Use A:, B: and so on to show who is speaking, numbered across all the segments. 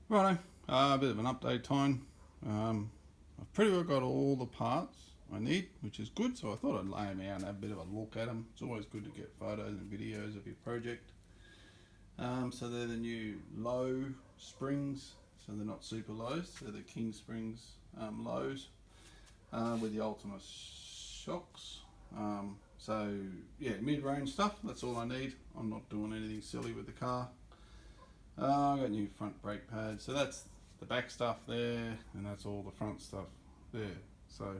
A: Righto, a bit of an update time. I've pretty well got all the parts I need, which is good, so I thought I'd lay them out and have a bit of a look at them. It's always good to get photos and videos of your project. So they're the new low springs, so they're not super lows, they're the King Springs lows with the Ultima shocks. So yeah, mid-range stuff, that's all I need. I'm not doing anything silly with the car. I got new front brake pads, so that's the back stuff there, and that's all the front stuff there. So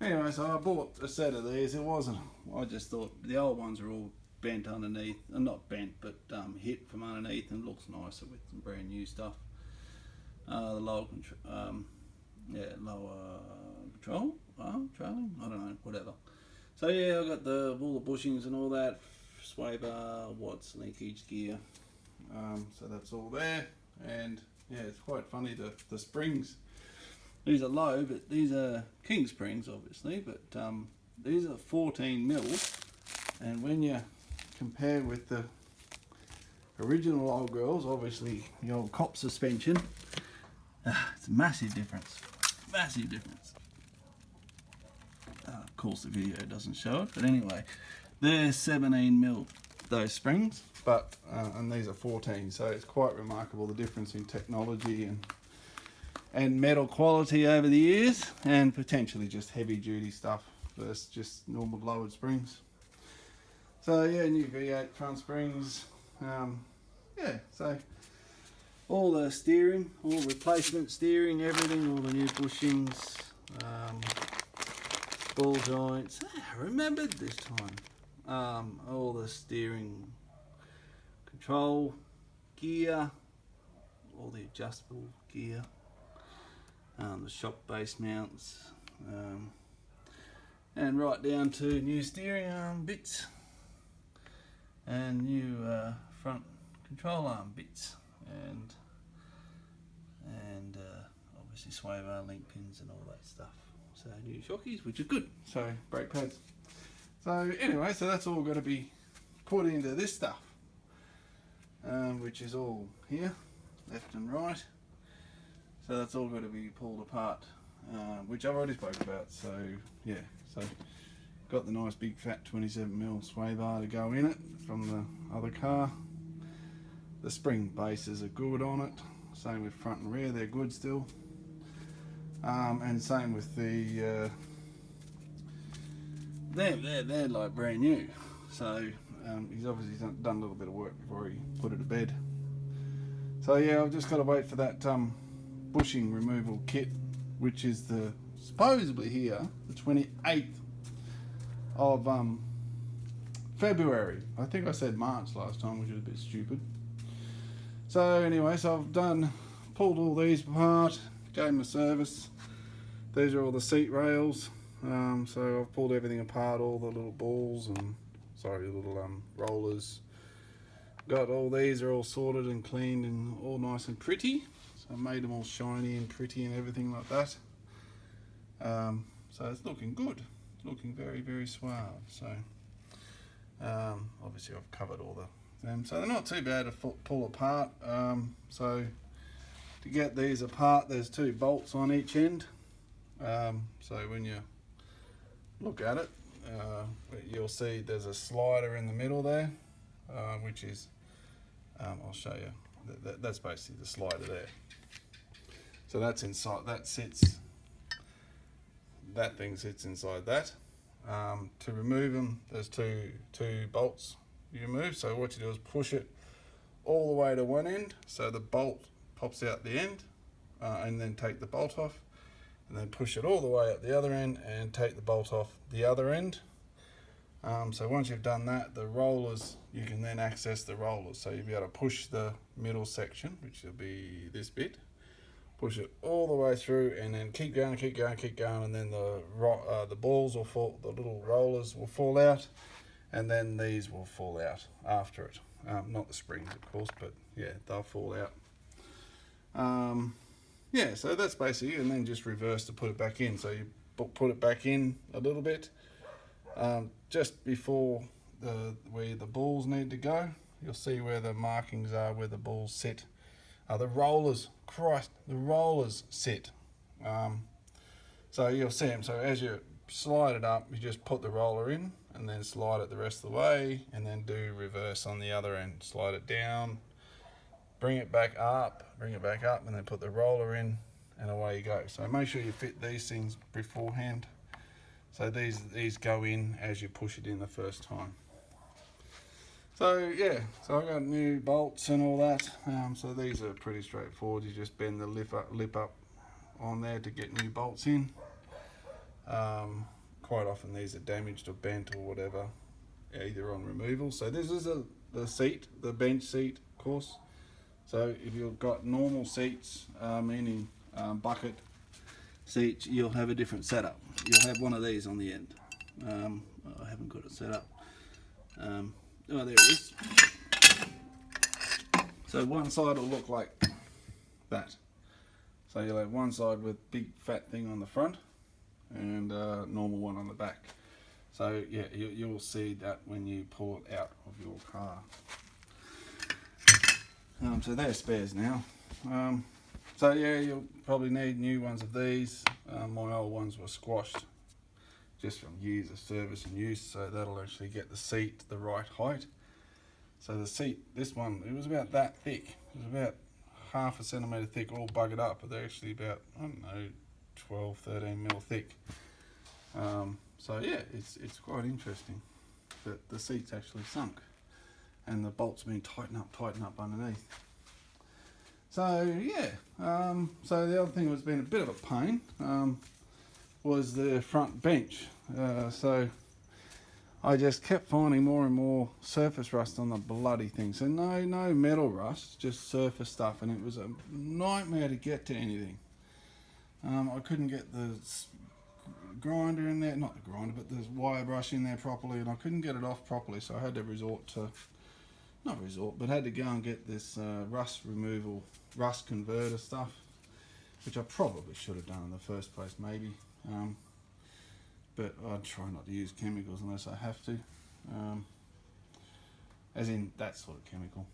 A: anyway, so I bought a set of these. It wasn't, I just thought the old ones are all bent underneath, not bent, but hit from underneath, and looks nicer with some brand new stuff. The lower control, lower control, trailing, I don't know, whatever. So yeah, I got all the bushings and all that, sway bar, watts, linkage gear. So that's all there, and yeah, it's quite funny, the springs. These are low, but these are King springs, obviously, but these are 14 mil, and when you compare with the original old girls, obviously the old cop suspension, it's a massive difference, massive difference. Of course the video doesn't show it, but anyway, they're 17 mil, those springs, but and these are 14, so it's quite remarkable the difference in technology and metal quality over the years, and potentially just heavy duty stuff versus just normal lowered springs. So yeah, new V8 front springs, yeah, so all the steering, all replacement steering, everything, all the new bushings, ball joints. I remembered this time. All the steering control gear, all the adjustable gear, the shock base mounts, and right down to new steering arm bits and new front control arm bits, and obviously sway bar, link pins and all that stuff. So new shockies, which are good. So brake pads. So anyway, so that's all got to be put into this stuff, which is all here, left and right. So that's all got to be pulled apart, which I've already spoke about. So yeah, so got the nice big fat 27mm sway bar to go in it from the other car. The spring bases are good on it. Same with front and rear, they're good still. And same with the they're like brand new. So he's obviously done a little bit of work before he put it to bed. So yeah, I've just got to wait for that bushing removal kit, which is supposedly here the 28th of February. I think I said March last time, which was a bit stupid. So anyway, so I've pulled all these apart, gave them a service. These are all the seat rails. So I've pulled everything apart, all the little balls and little rollers. Got all these are all sorted and cleaned and all nice and pretty. So I made them all shiny and pretty and everything like that. So it's looking good. It's looking very, very suave. So obviously I've covered all them. So they're not too bad to pull apart. So to get these apart, there's 2 bolts on each end. So when you look at it, you'll see there's a slider in the middle there, which is, I'll show you, that's basically the slider there. So that's inside, that thing sits inside that. To remove them, there's two bolts you remove. So what you do is push it all the way to one end, so the bolt pops out the end, and then take the bolt off, and then push it all the way at the other end and take the bolt off the other end. So once you've done that, the rollers, you can then access the rollers. So you'll be able to push the middle section, which will be this bit, push it all the way through, and then keep going, and then the balls will fall, the little rollers will fall out, and then these will fall out after it. Not the springs, of course, but yeah, they'll fall out. Yeah, so that's basically it, and then just reverse to put it back in. So you put it back in a little bit, just before where the balls need to go. You'll see where the markings are, where the balls sit the rollers. Christ, the rollers sit. So you'll see them. So as you slide it up, you just put the roller in and then slide it the rest of the way, and then do reverse on the other end. Slide it down, bring it back up, and then put the roller in, and away you go. So make sure you fit these things beforehand. So these go in as you push it in the first time. So yeah, so I got new bolts and all that. So these are pretty straightforward. You just bend the lip up on there to get new bolts in. Quite often these are damaged or bent or whatever, either on removal. So this is the seat, the bench seat, of course. So if you've got normal seats, meaning bucket seats, you'll have a different setup. You'll have one of these on the end. I haven't got it set up. Oh, there it is. So one side will look like that. So you'll have one side with big fat thing on the front, and normal one on the back. So yeah, you'll see that when you pull it out of your car. So they're spares now. So yeah, you'll probably need new ones of these. My old ones were squashed just from years of service and use, so that'll actually get the seat the right height. So the seat, this one, it was about that thick. It was about half a centimetre thick, all buggered up, but they're actually about, I don't know, 12, 13 mil thick. So yeah, it's quite interesting that the seat's actually sunk and the bolts been tightened up underneath. So yeah, so the other thing that's been a bit of a pain was the front bench. So I just kept finding more and more surface rust on the bloody thing. So no metal rust, just surface stuff, and it was a nightmare to get to anything. I couldn't get the grinder in there, not the grinder, but the wire brush in there properly, and I couldn't get it off properly, so I had to had to go and get this rust converter stuff, which I probably should have done in the first place, maybe. But I'd try not to use chemicals unless I have to, as in that sort of chemical.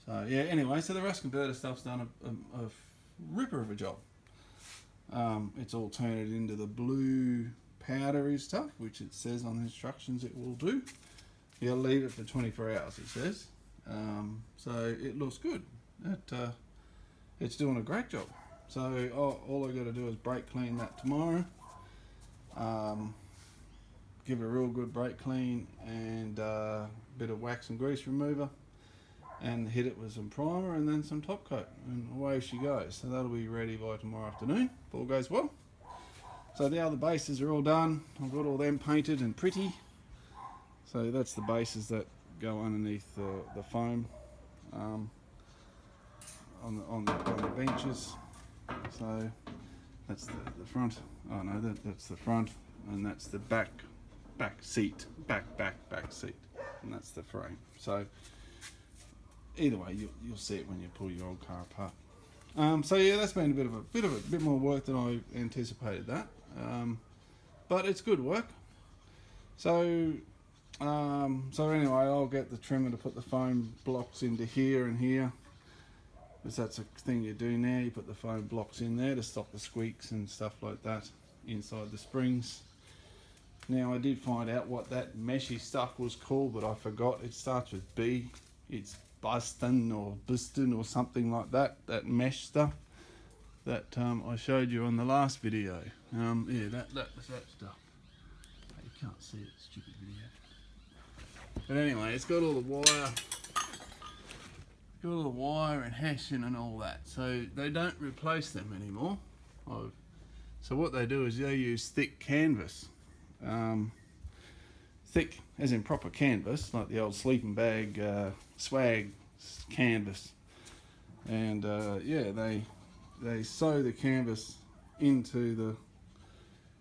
A: So yeah, anyway, so the rust converter stuff's done a ripper of a job. It's all turned into the blue powdery stuff, which it says on the instructions it will do. You'll leave it for 24 hours, it says. So it looks good. It's doing a great job. So all I got to do is brake clean that tomorrow. Give it a real good brake clean and a bit of wax and grease remover, and hit it with some primer and then some top coat, and away she goes. So that'll be ready by tomorrow afternoon if all goes well. So the other bases are all done. I've got all them painted and pretty. So that's the bases that go underneath the foam on the benches. So that's the front. Oh no, that's the front, and that's the back seat, back seat, and that's the frame. So either way, you'll see it when you pull your old car apart. So yeah, that's been a bit more work than I anticipated that, but it's good work. So anyway, I'll get the trimmer to put the foam blocks into here and here, because that's a thing you do now. You put the foam blocks in there to stop the squeaks and stuff like that inside the springs. Now I did find out what that meshy stuff was called, but I forgot. It starts with B. It's bustin or something like that. That mesh stuff that I showed you on the last video. Yeah, that's that stuff. You can't see it, stupid video. But anyway, it's got all the wire and hashing and all that. So they don't replace them anymore. So what they do is they use thick canvas. Thick as in proper canvas, like the old sleeping bag swag canvas. And yeah, they sew the canvas into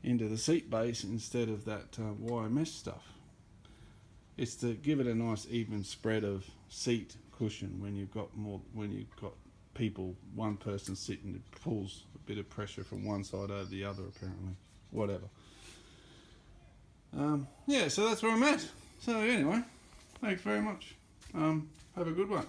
A: the seat base instead of that wire mesh stuff. It's to give it a nice even spread of seat cushion when you've got people, one person sitting, it pulls a bit of pressure from one side over the other, apparently. Whatever. Yeah, so that's where I'm at. So anyway, thanks very much. Have a good one.